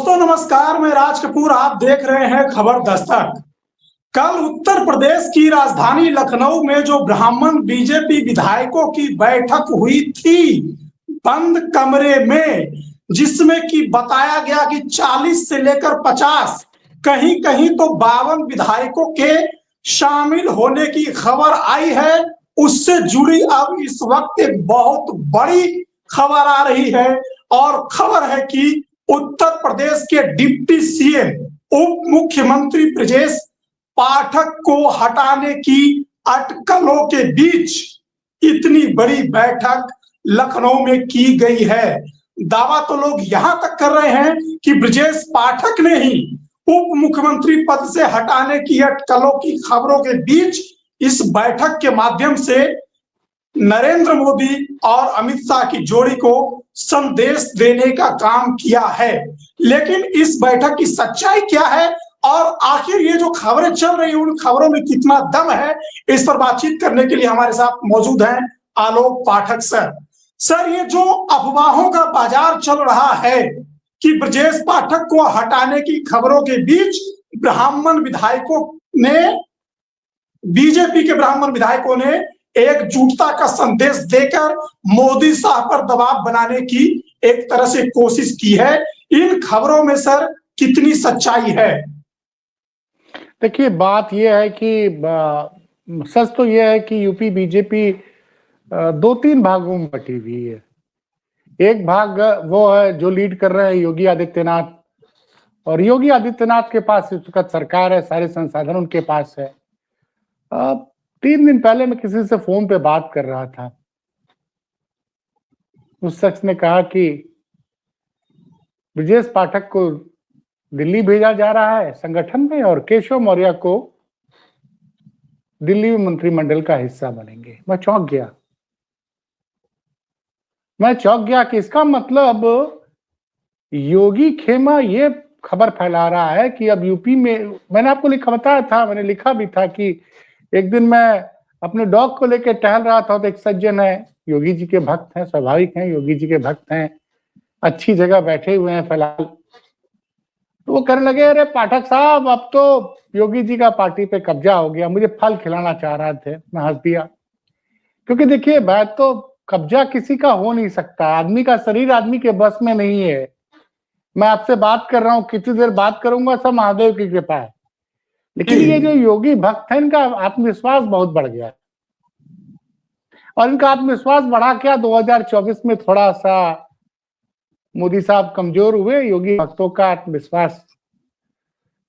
दोस्तों नमस्कार, मैं राज कपूर। आप देख रहे हैं खबर दस्तक। कल उत्तर प्रदेश की राजधानी लखनऊ में जो ब्राह्मण बीजेपी विधायकों की बैठक हुई थी बंद कमरे में, जिसमें कि बताया गया कि 40 से लेकर 50, कहीं कहीं तो 52 विधायकों के शामिल होने की खबर आई है। उससे जुड़ी अब इस वक्त एक बहुत बड़ी खबर आ रही है और खबर है कि उत्तर प्रदेश के डिप्टी सीएम उप मुख्यमंत्री ब्रजेश पाठक को हटाने की अटकलों के बीच इतनी बड़ी बैठक लखनऊ में की गई है। दावा तो लोग यहां तक कर रहे हैं कि ब्रजेश पाठक ने ही उप मुख्यमंत्री पद से हटाने की अटकलों की खबरों के बीच इस बैठक के माध्यम से नरेंद्र मोदी और अमित शाह की जोड़ी को संदेश देने का काम किया है। लेकिन इस बैठक की सच्चाई क्या है और आखिर ये जो खबरें चल रही हैं उन खबरों में कितना दम है, इस पर बातचीत करने के लिए हमारे साथ मौजूद हैं आलोक पाठक सर। सर, ये जो अफवाहों का बाजार चल रहा है कि ब्रजेश पाठक को हटाने की खबरों के बीच ब्राह्मण विधायकों ने, बीजेपी के ब्राह्मण विधायकों ने एकजुटता का संदेश देकर मोदी शाह पर दबाव बनाने की एक तरह से कोशिश की है, इन खबरों में सर कितनी सच्चाई है? देखिए, बात यह है कि सच तो यह है कि यूपी बीजेपी 2-3 भागों में बटी हुई है। एक भाग वो है जो लीड कर रहे हैं योगी आदित्यनाथ, और योगी आदित्यनाथ के पास इस वक्त सरकार है, सारे संसाधन उनके पास है। 3 दिन पहले मैं किसी से फोन पे बात कर रहा था, उस शख्स ने कहा कि ब्रजेश पाठक को दिल्ली भेजा जा रहा है संगठन में और केशव मौर्य को दिल्ली में मंत्रिमंडल का हिस्सा बनेंगे। मैं चौंक गया कि इसका मतलब योगी खेमा ये खबर फैला रहा है कि अब यूपी में, मैंने आपको बताया था, मैंने लिखा भी था कि एक दिन मैं अपने डॉग को लेकर टहल रहा था तो एक सज्जन है, योगी जी के भक्त हैं, स्वाभाविक हैं, योगी जी के भक्त हैं, अच्छी जगह बैठे हुए हैं फिलहाल। तो वो कहने लगे, अरे पाठक साहब, अब तो योगी जी का पार्टी पे कब्जा हो गया। मुझे फल खिलाना चाह रहे थे, मैं हंस दिया, क्योंकि देखिए बात तो कब्जा किसी का हो नहीं सकता, आदमी का शरीर आदमी के बस में नहीं है। मैं आपसे बात कर रहा हूँ, कितनी देर बात करूंगा, सब महादेव की कृपा है। लेकिन ये जो योगी भक्त है, इनका आत्मविश्वास बहुत बढ़ गया और इनका आत्मविश्वास बढ़ा क्या 2024 में थोड़ा सा मोदी साहब कमजोर हुए, योगी भक्तों का आत्मविश्वास,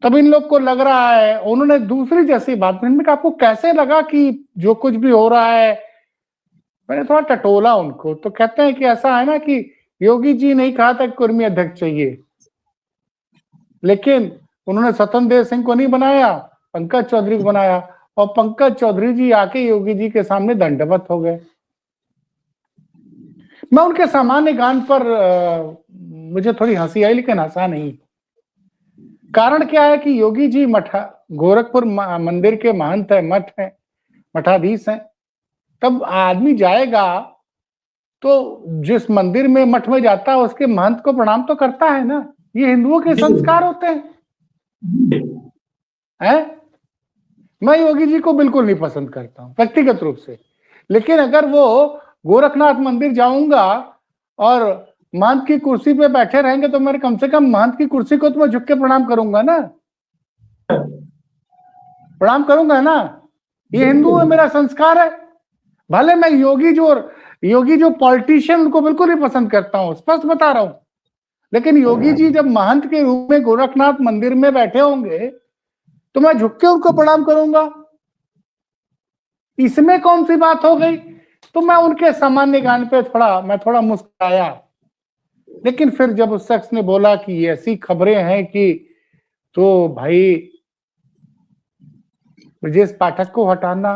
तब इन लोग को लग रहा है, उन्होंने दूसरी जैसी बात में, आपको कैसे लगा कि जो कुछ भी हो रहा है, मैंने थोड़ा टटोला उनको, तो कहते हैं कि ऐसा है ना कि योगी जी नहीं कहा था कि कुर्मी अध्यक्ष चाहिए, लेकिन उन्होंने स्वतंत्र देव सिंह को नहीं बनाया, पंकज चौधरी को बनाया, और पंकज चौधरी जी आके योगी जी के सामने दंडवत हो गए। मैं उनके सामान्य गान पर मुझे थोड़ी हंसी आई, लेकिन हंसा नहीं। कारण क्या है कि योगी जी गोरखपुर मंदिर के महंत है, मठ है, मठाधीश हैं। तब आदमी जाएगा तो जिस मंदिर में, मठ में जाता है, उसके महंत को प्रणाम तो करता है ना, ये हिंदुओं के संस्कार होते हैं। मैं योगी जी को बिल्कुल नहीं पसंद करता हूं व्यक्तिगत रूप से, लेकिन अगर वो गोरखनाथ मंदिर जाऊंगा और महंत की कुर्सी पे बैठे रहेंगे तो मैं कम से कम महंत की कुर्सी को तो मैं झुक के प्रणाम करूंगा ना, प्रणाम करूंगा ना, ये हिंदू है, मेरा संस्कार है। भले मैं योगी जो पॉलिटिशियन, उनको बिल्कुल नहीं पसंद करता हूं, स्पष्ट बता रहा हूं, लेकिन योगी जी जब महंत के रूप में गोरखनाथ मंदिर में बैठे होंगे तो मैं झुक के उनको प्रणाम करूंगा, इसमें कौन सी बात हो गई? तो मैं उनके सामान्य गान पे मैं थोड़ा मुस्कुराया। लेकिन फिर जब उस शख्स ने बोला कि ऐसी खबरें हैं कि, तो भाई ब्रजेश पाठक को हटाना,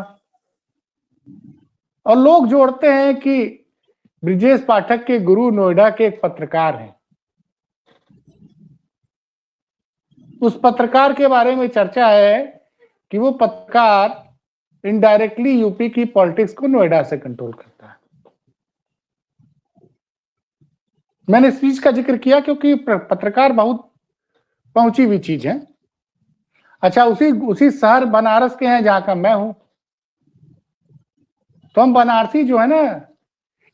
और लोग जोड़ते हैं कि ब्रजेश पाठक के गुरु नोएडा के एक पत्रकार हैं, उस पत्रकार के बारे में चर्चा है कि वो पत्रकार इनडायरेक्टली यूपी की पॉलिटिक्स को नोएडा से कंट्रोल करता है। मैंने इस चीज का जिक्र किया क्योंकि पत्रकार बहुत पहुंची हुई चीज है। अच्छा, उसी शहर बनारस के हैं जहां का मैं हूं, तो हम बनारसी जो है ना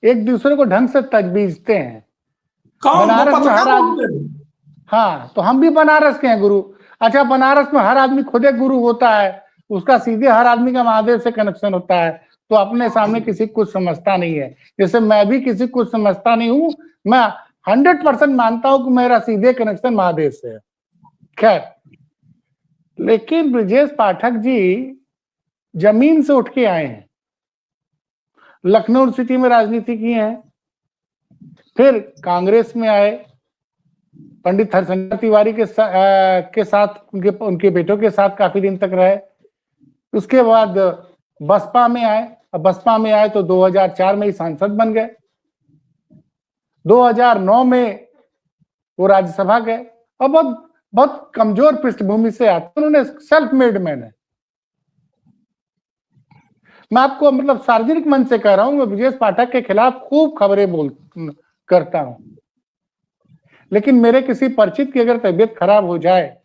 एक दूसरे को ढंग से तजबीजते हैं। कौन वो बनारस में हर पत्रकार आदमी, होंगे? हाँ, तो हम भी बनारस के हैं गुरु। अच्छा, बनारस में हर आदमी खुद एक गुरु होता है, उसका सीधे हर आदमी का महादेव से कनेक्शन होता है, तो अपने सामने किसी को कुछ समझता नहीं है। जैसे मैं भी किसी को कुछ समझता नहीं हूं, मैं 100% मानता हूं कि मेरा सीधे कनेक्शन महादेव से है। खैर, लेकिन ब्रजेश पाठक जी जमीन से उठ के आए हैं, लखनऊ सिटी में राजनीति की है, फिर कांग्रेस में आए, पंडित हरशंकर तिवारी के साथ उनके बेटों के साथ काफी दिन तक रहे। उसके बाद बसपा में आए, अब बसपा में आए तो 2004 में ही सांसद बन गए, 2009 में वो राज्यसभा गए, और बहुत कमजोर पृष्ठभूमि से आते, उन्होंने सेल्फ मेड मैन है। मैं आपको मतलब सार्वजनिक मंच से कह रहा हूं, मैं ब्रजेश पाठक के खिलाफ खूब खबरें करता हूं, लेकिन मेरे किसी परिचित की अगर तबीयत खराब हो जाए,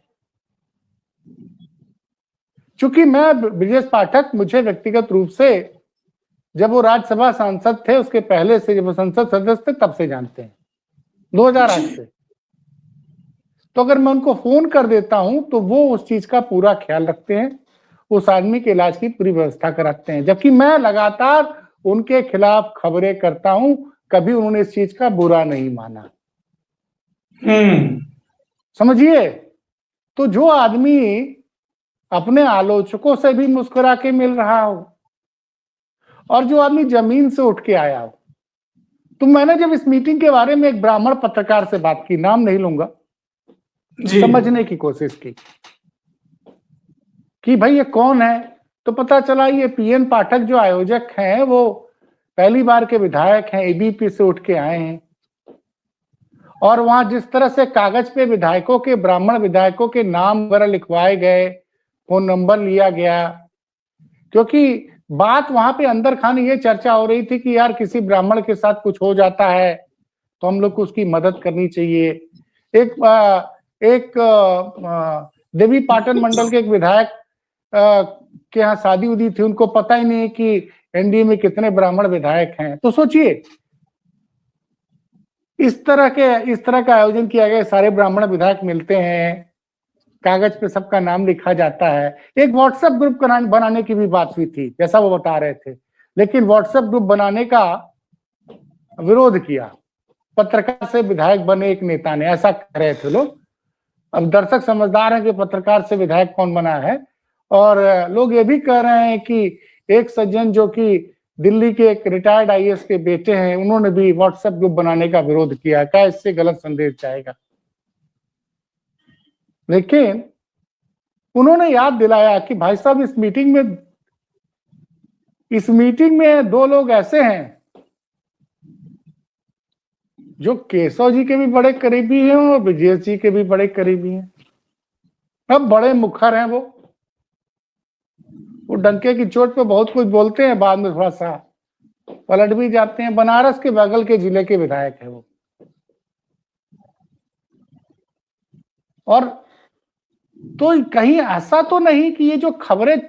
चूंकि मैं ब्रजेश पाठक, मुझे व्यक्तिगत रूप से जब वो राज्यसभा सांसद थे उसके पहले से, जब वो संसद सदस्य थे तब से जानते हैं, 2008 से। तो अगर मैं उनको फोन कर देता हूं तो वो उस चीज का पूरा ख्याल रखते हैं, उस आदमी के इलाज की पूरी व्यवस्था कराते हैं, जबकि मैं लगातार उनके खिलाफ खबरें करता हूं, कभी उन्होंने इस चीज का बुरा नहीं माना। समझिए, तो जो आदमी अपने आलोचकों से भी मुस्कुरा के मिल रहा हो और जो आदमी जमीन से उठ के आया हो, तो मैंने जब इस मीटिंग के बारे में एक ब्राह्मण पत्रकार से बात की, नाम नहीं लूंगा, समझने की कोशिश की कि भाई ये कौन है, तो पता चला ये पीएन पाठक जो आयोजक हैं वो पहली बार के विधायक हैं, एबीपी से उठ के आए हैं, और वहां जिस तरह से कागज पे विधायकों के, ब्राह्मण विधायकों के नाम वगैरह लिखवाए गए, फोन नंबर लिया गया, क्योंकि बात वहां पे अंदर खाने ये चर्चा हो रही थी कि यार किसी ब्राह्मण के साथ कुछ हो जाता है तो हम लोग को उसकी मदद करनी चाहिए। एक देवी पाटन मंडल के एक विधायक के यहाँ शादी उदी थी, उनको पता ही नहीं कि एनडीए में कितने ब्राह्मण विधायक हैं। तो सोचिए, इस तरह का आयोजन किया गया, सारे ब्राह्मण विधायक मिलते हैं, कागज पे सबका नाम लिखा जाता है। एक व्हाट्सएप ग्रुप बनाने की भी बात हुई थी, जैसा वो बता रहे थे, लेकिन व्हाट्सएप ग्रुप बनाने का विरोध किया पत्रकार से विधायक बने एक नेता ने, ऐसा कह रहे थे लोग। अब दर्शक समझदार हैं कि पत्रकार से विधायक कौन बना है, और लोग ये भी कह रहे हैं कि एक सज्जन जो कि दिल्ली के एक रिटायर्ड आईएएस के बेटे हैं, उन्होंने भी व्हाट्सएप ग्रुप बनाने का विरोध किया। क्या इससे गलत संदेश जाएगा? लेकिन उन्होंने याद दिलाया कि भाई साहब, इस मीटिंग में दो लोग ऐसे हैं जो केशव जी के भी बड़े करीबी हैं और ब्रजेश जी के भी बड़े करीबी हैं। अब बड़े मुखर हैं वो डंके की चोट पे बहुत कुछ बोलते हैं, बाद में थोड़ा सा पलट भी जाते हैं। बनारस के बगल के जिले के विधायक है वो। और तो कहीं ऐसा तो नहीं कि ये जो खबरें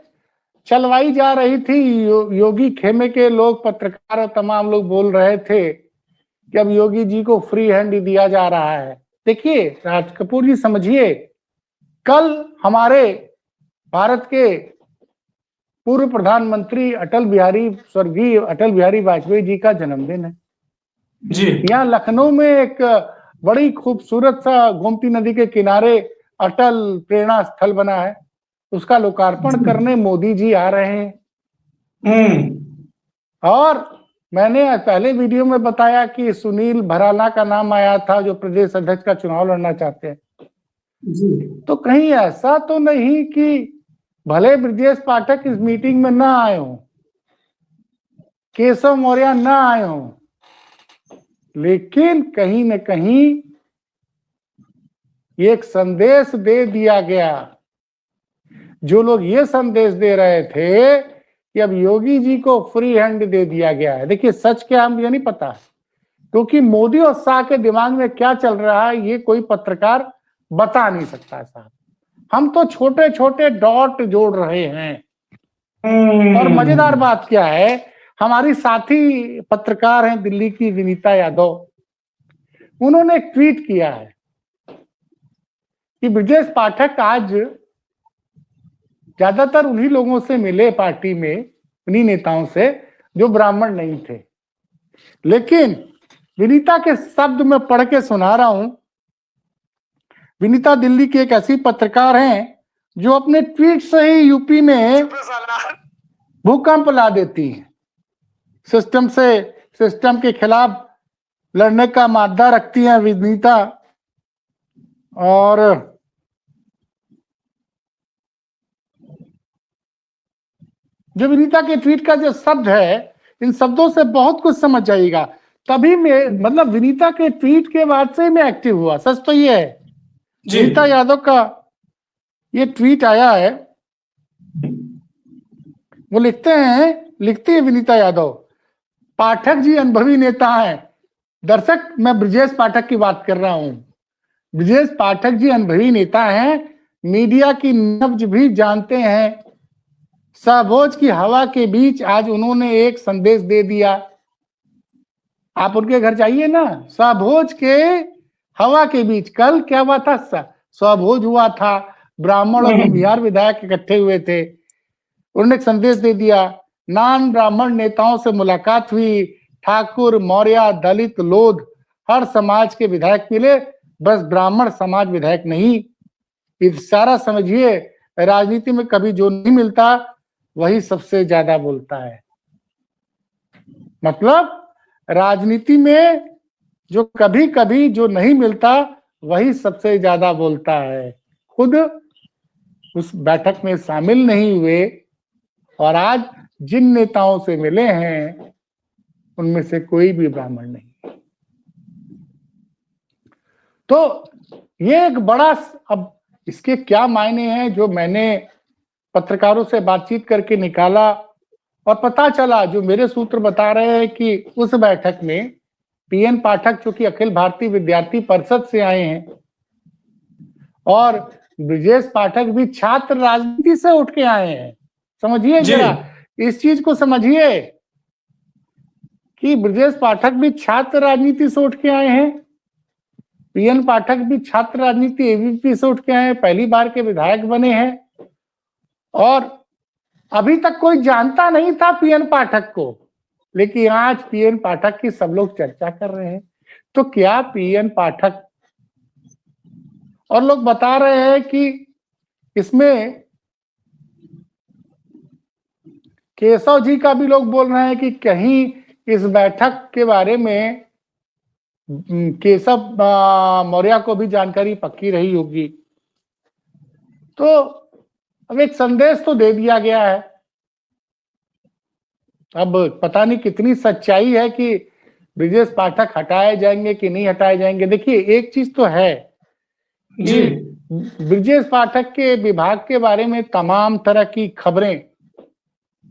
चलवाई जा रही थी, योगी खेमे के लोग, पत्रकार और तमाम लोग बोल रहे थे कि अब योगी जी को फ्री हैंड दिया जा रहा है। देखिए राज कपूर जी, समझिए, कल हमारे भारत के पूर्व प्रधानमंत्री स्वर्गीय अटल बिहारी वाजपेयी जी का जन्मदिन है जी। यहाँ लखनऊ में एक बड़ी खूबसूरत सा गोमती नदी के किनारे अटल प्रेरणा स्थल बना है, उसका लोकार्पण करने मोदी जी आ रहे हैं। और मैंने पहले वीडियो में बताया कि सुनील भराला का नाम आया था, जो प्रदेश अध्यक्ष का चुनाव लड़ना चाहते हैं जी। तो कहीं ऐसा तो नहीं कि भले ब्रजेश पाठक इस मीटिंग में ना आए हो, केशव मौर्य ना आए हो, लेकिन कहीं न कहीं एक संदेश दे दिया गया। जो लोग ये संदेश दे रहे थे कि अब योगी जी को फ्री हैंड दे दिया गया है, देखिए सच क्या हम ये नहीं पता, क्योंकि मोदी और शाह के दिमाग में क्या चल रहा है ये कोई पत्रकार बता नहीं सकता साहब। हम तो छोटे छोटे डॉट जोड़ रहे हैं। और मजेदार बात क्या है, हमारी साथी पत्रकार हैं दिल्ली की विनीता यादव, उन्होंने एक ट्वीट किया है कि ब्रजेश पाठक आज ज्यादातर उन्हीं लोगों से मिले पार्टी में, उन्हीं नेताओं से जो ब्राह्मण नहीं थे। लेकिन विनीता के शब्द में पढ़ के सुना रहा हूं। विनीता दिल्ली की एक ऐसी पत्रकार हैं जो अपने ट्वीट से ही यूपी में भूकंप ला देती हैं। सिस्टम के खिलाफ लड़ने का मादा रखती हैं विनीता। और जो विनीता के ट्वीट का जो शब्द है, इन शब्दों से बहुत कुछ समझ जाएगा। तभी मैं मतलब विनीता के ट्वीट के बाद से ही मैं एक्टिव हुआ। सच तो ये है, विनीता यादव का ये ट्वीट आया है, वो लिखती है विनीता यादव, पाठक जी अनुभवी नेता हैं। दर्शक, मैं ब्रजेश पाठक की बात कर रहा हूं। ब्रजेश पाठक जी अनुभवी नेता हैं, मीडिया की नब्ज भी जानते हैं। शाहभोज की हवा के बीच आज उन्होंने एक संदेश दे दिया। आप उनके घर जाइए ना, शाहभोज के हवा के बीच कल क्या हुआ था, शाहभोज हुआ था, ब्राह्मण और भूमिहार विधायक इकट्ठे हुए थे। उन्होंने एक संदेश दे दिया, नान ब्राह्मण नेताओं से मुलाकात हुई, ठाकुर, मौर्य, दलित, लोध, हर समाज के विधायक मिले, बस ब्राह्मण समाज विधायक नहीं। इशारा समझिए, राजनीति में कभी जो नहीं मिलता वही सबसे ज्यादा बोलता है। मतलब राजनीति में जो कभी कभी जो नहीं मिलता वही सबसे ज्यादा बोलता है। खुद उस बैठक में शामिल नहीं हुए और आज जिन नेताओं से मिले हैं उनमें से कोई भी ब्राह्मण नहीं। तो ये एक बड़ा, अब इसके क्या मायने हैं जो मैंने पत्रकारों से बातचीत करके निकाला और पता चला, जो मेरे सूत्र बता रहे हैं कि उस बैठक में पीएन पाठक जो कि अखिल भारतीय विद्यार्थी परिषद से आए हैं और ब्रजेश पाठक भी छात्र राजनीति से उठ के आए हैं। समझिए जरा, इस चीज को समझिए कि ब्रजेश पाठक भी छात्र राजनीति से उठ के आए हैं, पीएन पाठक भी छात्र राजनीति एबीवीपी से उठ के आए हैं, पहली बार के विधायक बने हैं। और अभी तक कोई जानता नहीं था पीएन पाठक को, लेकिन आज पीएन पाठक की सब लोग चर्चा कर रहे हैं। तो क्या पीएन पाठक, और लोग बता रहे हैं कि इसमें केशव जी का भी लोग बोल रहे हैं कि कहीं इस बैठक के बारे में केशव मौर्य को भी जानकारी पक्की रही होगी। तो अब एक संदेश तो दे दिया गया है, अब पता नहीं कितनी सच्चाई है कि ब्रजेश पाठक हटाए जाएंगे कि नहीं हटाए जाएंगे। देखिए एक चीज तो है कि ब्रजेश पाठक के विभाग के बारे में तमाम तरह की खबरें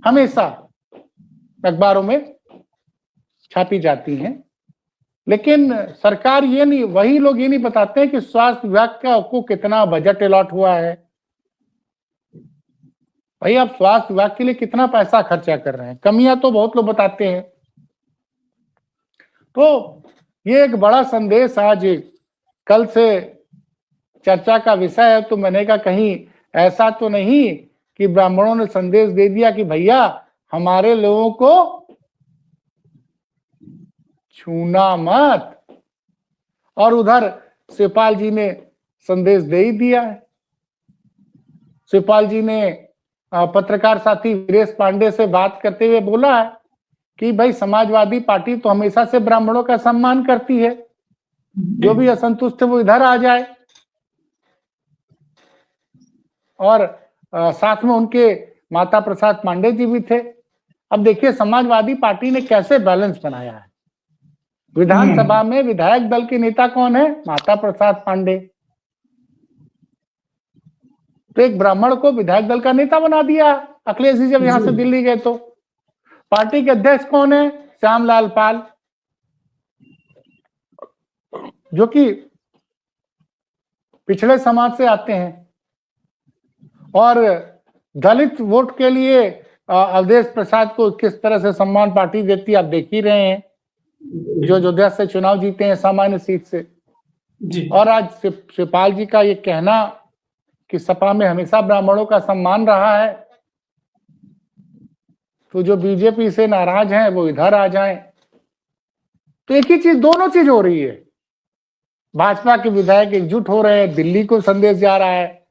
हमेशा अखबारों में छापी जाती हैं, लेकिन सरकार ये नहीं, वही लोग ये नहीं बताते हैं कि स्वास्थ्य विभाग को कितना बजट अलॉट हुआ है। भाई आप स्वास्थ्य विभाग के लिए कितना पैसा खर्चा कर रहे हैं, कमियां तो बहुत लोग बताते हैं। तो ये एक बड़ा संदेश आज कल से चर्चा का विषय है। तो मैंने कहा कहीं ऐसा तो नहीं कि ब्राह्मणों ने संदेश दे दिया कि भैया हमारे लोगों को छूना मत, और उधर शिवपाल जी ने संदेश दे ही दिया है। शिवपाल जी ने पत्रकार साथी वीरेश पांडे से बात करते हुए बोला है कि भाई समाजवादी पार्टी तो हमेशा से ब्राह्मणों का सम्मान करती है, जो भी असंतुष्ट है वो इधर आ जाए। और साथ में उनके माता प्रसाद पांडे जी भी थे। अब देखिए समाजवादी पार्टी ने कैसे बैलेंस बनाया है। विधानसभा में विधायक दल के नेता कौन है? माता प्रसाद पांडे। तो एक ब्राह्मण को विधायक दल का नेता बना दिया अखिलेश जी जब यहां से दिल्ली गए। तो पार्टी के अध्यक्ष कौन है? श्यामलाल पाल, जो कि पिछड़े समाज से आते हैं, और दलित वोट के लिए अवधेश प्रसाद को किस तरह से सम्मान पार्टी देती है आप देख ही रहे हैं, जो अयोध्या से चुनाव जीते हैं सामान्य सीट से जी। और आज शिवपाल जी का ये कहना कि सपा में हमेशा ब्राह्मणों का सम्मान रहा है, तो जो बीजेपी से नाराज हैं वो इधर आ जाएं। तो एक ही चीज, दोनों चीज हो रही है। भाजपा के विधायक एकजुट हो रहे हैं, दिल्ली को संदेश जा रहा है,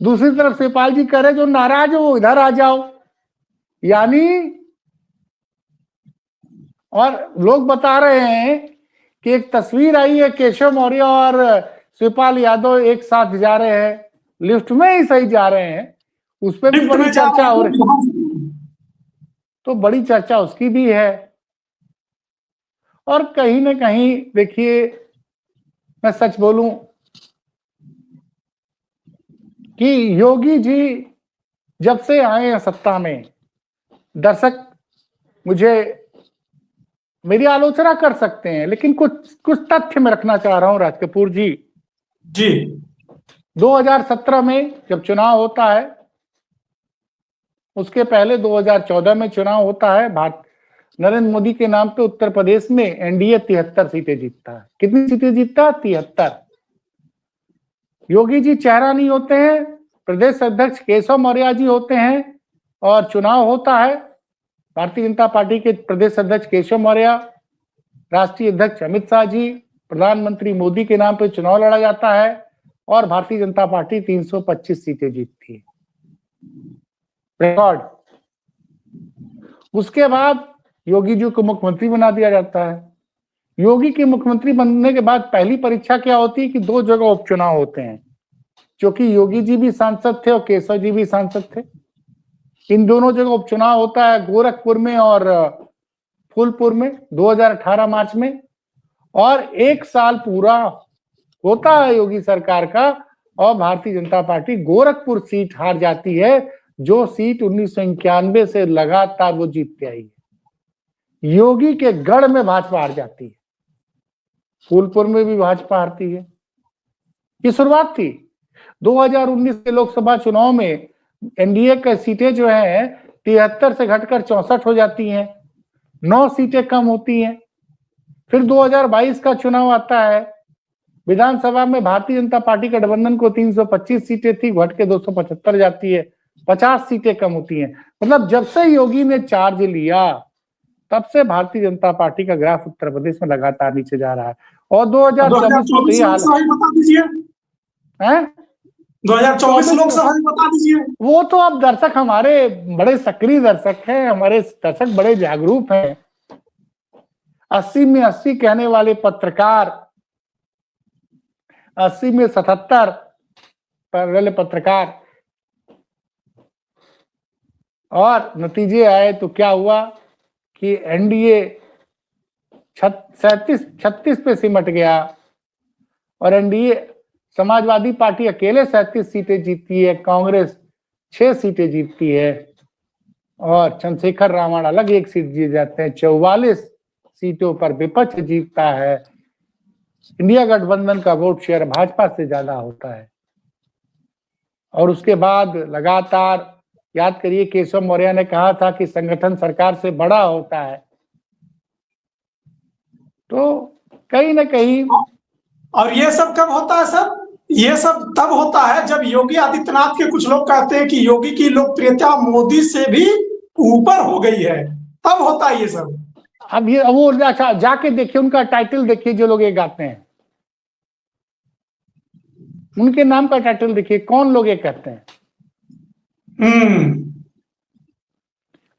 दूसरी तरफ शिवपाल जी कह रहे जो नाराज हो वो इधर आ जाओ। यानी और लोग बता रहे हैं कि एक तस्वीर आई है, केशव मौर्य और शिवपाल यादव एक साथ जा रहे हैं, लिफ्ट में ही सही जा रहे हैं, उस पर भी बड़ी चर्चा हो रही है, तो बड़ी चर्चा उसकी भी है। और कहीं ना कहीं देखिए, मैं सच बोलूं कि योगी जी जब से आए हैं सत्ता में, दर्शक मुझे मेरी आलोचना कर सकते हैं, लेकिन कुछ तथ्य मैं रखना चाह रहा हूं राज कपूर जी। 2017 में जब चुनाव होता है, उसके पहले 2014 में चुनाव होता है, नरेंद्र मोदी के नाम पे उत्तर प्रदेश में एनडीए 73 सीटें जीतता है। कितनी सीटें जीतता है? 73। योगी जी चेहरा नहीं होते हैं, प्रदेश अध्यक्ष केशव मौर्य जी होते हैं, और चुनाव होता है। भारतीय जनता पार्टी के प्रदेश अध्यक्ष केशव मौर्य, राष्ट्रीय अध्यक्ष अमित शाह जी, प्रधानमंत्री मोदी के नाम पर चुनाव लड़ा जाता है और भारतीय जनता पार्टी 325 सीटें जीतती है, रिकॉर्ड। उसके बाद योगी जी को मुख्यमंत्री बना दिया जाता है। योगी के मुख्यमंत्री बनने के बाद पहली परीक्षा क्या होती है कि 2 जगह उपचुनाव होते हैं, क्योंकि योगी जी भी सांसद थे और केशव जी भी सांसद थे। इन दोनों जगह उपचुनाव होता है, गोरखपुर में और फूलपुर में, 2018 मार्च में। और 1 साल पूरा होता है योगी सरकार का और भारतीय जनता पार्टी गोरखपुर सीट हार जाती है, जो सीट 1991 से लगातार वो जीतती आई है। योगी के गढ़ में भाजपा हार जाती है, फूलपुर में भी भाजपा हारती है। ये शुरुआत थी। 2019 के लोकसभा चुनाव में एनडीए की सीटें जो है 73 से घटकर 64 हो जाती हैं, 9 सीटें कम होती हैं। फिर 2022 का चुनाव आता है, विधानसभा में भारतीय जनता पार्टी गठबंधन को 325 सीटें थी, घट के 275 जाती है, 50 सीटें कम होती हैं। मतलब जब से योगी ने चार्ज लिया तब से भारतीय जनता पार्टी का ग्राफ उत्तर प्रदेश में लगातार नीचे जा रहा है। और 2024 बता दीजिए, 2024 लोकसभा बता दीजिए। वो तो अब दर्शक हमारे बड़े सक्रिय दर्शक हैं, हमारे दर्शक बड़े जागरूक हैं। 80 में 80 कहने वाले पत्रकार, 80 में 77 वाले पत्रकार, और नतीजे आए तो क्या हुआ कि एनडीए 36 पे सिमट गया और एनडीए समाजवादी पार्टी अकेले 37 सीटें जीतती है, कांग्रेस 6 सीटें जीतती है और चंद्रशेखर रावण अलग 1 सीट जीत जाते हैं। 44 सीटों पर विपक्ष जीतता है। इंडिया गठबंधन का वोट शेयर भाजपा से ज्यादा होता है। और उसके बाद लगातार, याद करिए, केशव मौर्य ने कहा था कि संगठन सरकार से बड़ा होता है। तो कहीं ना कहीं, और ये सब कब होता है सर? ये सब तब होता है जब योगी आदित्यनाथ के कुछ लोग कहते हैं कि योगी की लोकप्रियता मोदी से भी ऊपर हो गई है, तब होता है ये सब। अब ये वो अच्छा जाके देखिए, उनका टाइटल देखिए, जो लोग ये गाते हैं उनके नाम का टाइटल देखिए, कौन लोग ये कहते हैं।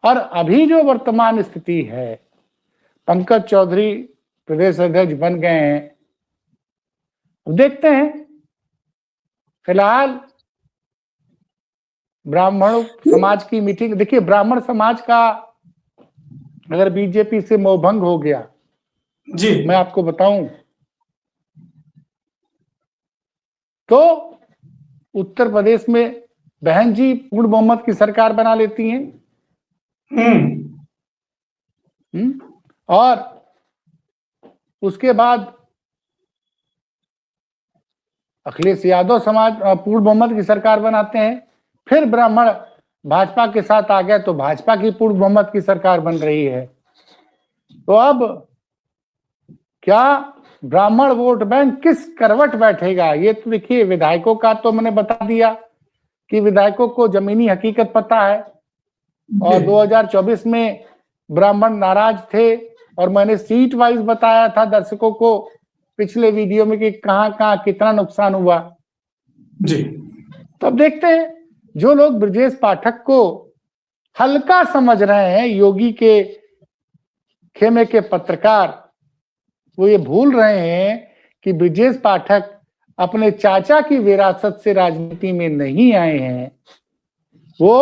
और अभी जो वर्तमान स्थिति है, पंकज चौधरी प्रदेश अध्यक्ष बन गए हैं। अब देखते हैं, फिलहाल ब्राह्मण समाज की मीटिंग देखिए। ब्राह्मण समाज का अगर बीजेपी से मोहभंग हो गया जी, मैं आपको बताऊं तो उत्तर प्रदेश में बहन जी पूर्ण बहुमत की सरकार बना लेती हैं। और उसके बाद अखिलेश यादव समाज पूर्ण बहुमत की सरकार बनाते हैं, फिर ब्राह्मण भाजपा के साथ आ गए तो भाजपा की पूर्ण बहुमत की सरकार बन रही है। तो अब क्या ब्राह्मण वोट बैंक किस करवट बैठेगा, ये तो देखिए। विधायकों का तो मैंने बता दिया कि विधायकों को जमीनी हकीकत पता है, और 2024 में ब्राह्मण नाराज थे, और मैंने सीट वाइज बताया था दर्शकों को पिछले वीडियो में कि कहां कहां कितना नुकसान हुआ जी। तो अब देखते हैं, जो लोग ब्रजेश पाठक को हल्का समझ रहे हैं, योगी के खेमे के पत्रकार, वो ये भूल रहे हैं कि ब्रजेश पाठक अपने चाचा की विरासत से राजनीति में नहीं आए हैं। वो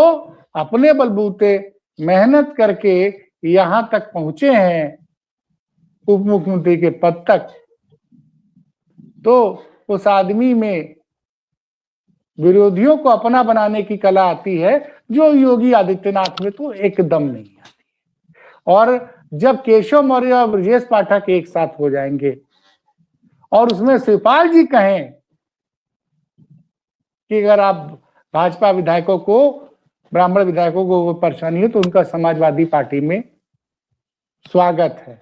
अपने बलबूते मेहनत करके यहां तक पहुंचे हैं, उप मुख्यमंत्री के पद तक। तो उस आदमी में विरोधियों को अपना बनाने की कला आती है, जो योगी आदित्यनाथ में तो एकदम नहीं आती। और जब केशव मौर्य और ब्रजेश पाठक एक साथ हो जाएंगे और उसमें शिवपाल जी कहें कि अगर आप भाजपा विधायकों को, ब्राह्मण विधायकों को वो परेशानी है तो उनका समाजवादी पार्टी में स्वागत है,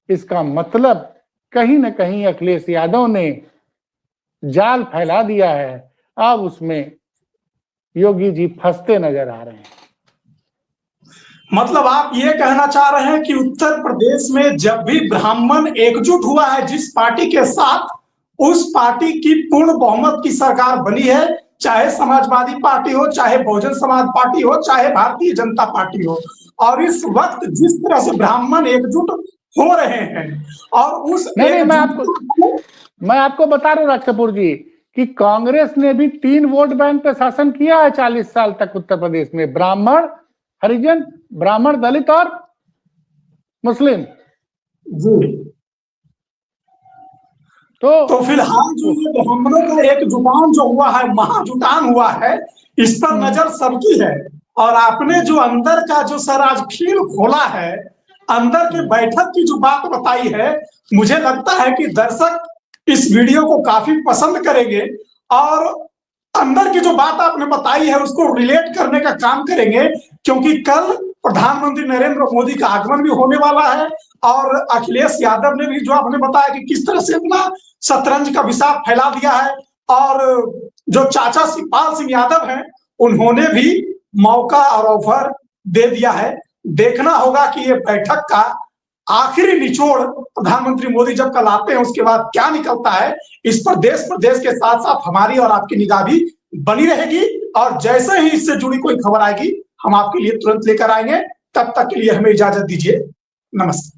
इसका मतलब कहीं ना कहीं अखिलेश यादव ने जाल फैला दिया है। अब उसमें योगी जी फंसते नजर आ रहे हैं। मतलब आप ये कहना चाह रहे हैं कि उत्तर प्रदेश में जब भी ब्राह्मण एकजुट हुआ है जिस पार्टी के साथ, उस पार्टी की पूर्ण बहुमत की सरकार बनी है, चाहे समाजवादी पार्टी हो, चाहे बहुजन समाज पार्टी हो, चाहे भारतीय जनता पार्टी हो। और इस वक्त जिस तरह से ब्राह्मण एकजुट हो रहे हैं और उस नहीं, मैं आपको बता रहा हूं राज कपूर जी कि कांग्रेस ने भी 3 वोट बैंक पे शासन किया है 40 साल तक उत्तर प्रदेश में, ब्राह्मण, हरिजन, ब्राह्मण, दलित और मुस्लिम जी। तो फिलहाल जो ये ब्राह्मणों का एक जुटान जो हुआ है, महाजुटान हुआ है, इस पर नजर सबकी है। और आपने जो अंदर का जो सर आज खेल खोला है, अंदर के बैठक की जो बात बताई है, मुझे लगता है कि दर्शक इस वीडियो को काफी पसंद करेंगे और अंदर की जो बात आपने बताई है उसको रिलेट करने का काम करेंगे, क्योंकि कल प्रधानमंत्री नरेंद्र मोदी का आगमन भी होने वाला है। और अखिलेश यादव ने भी जो आपने बताया कि किस तरह से अपना शतरंज का विषाद फैला दिया है, और जो चाचा शिवपाल सिंह यादव हैं उन्होंने भी मौका और ऑफर दे दिया है। देखना होगा कि ये बैठक का आखिरी निचोड़ प्रधानमंत्री मोदी जब कल आते हैं उसके बाद क्या निकलता है, इस पर देश प्रदेश के साथ साथ हमारी और आपकी निगाह भी बनी रहेगी। और जैसे ही इससे जुड़ी कोई खबर आएगी हम आपके लिए तुरंत लेकर आएंगे। तब तक के लिए हमें इजाजत दीजिए। नमस्कार।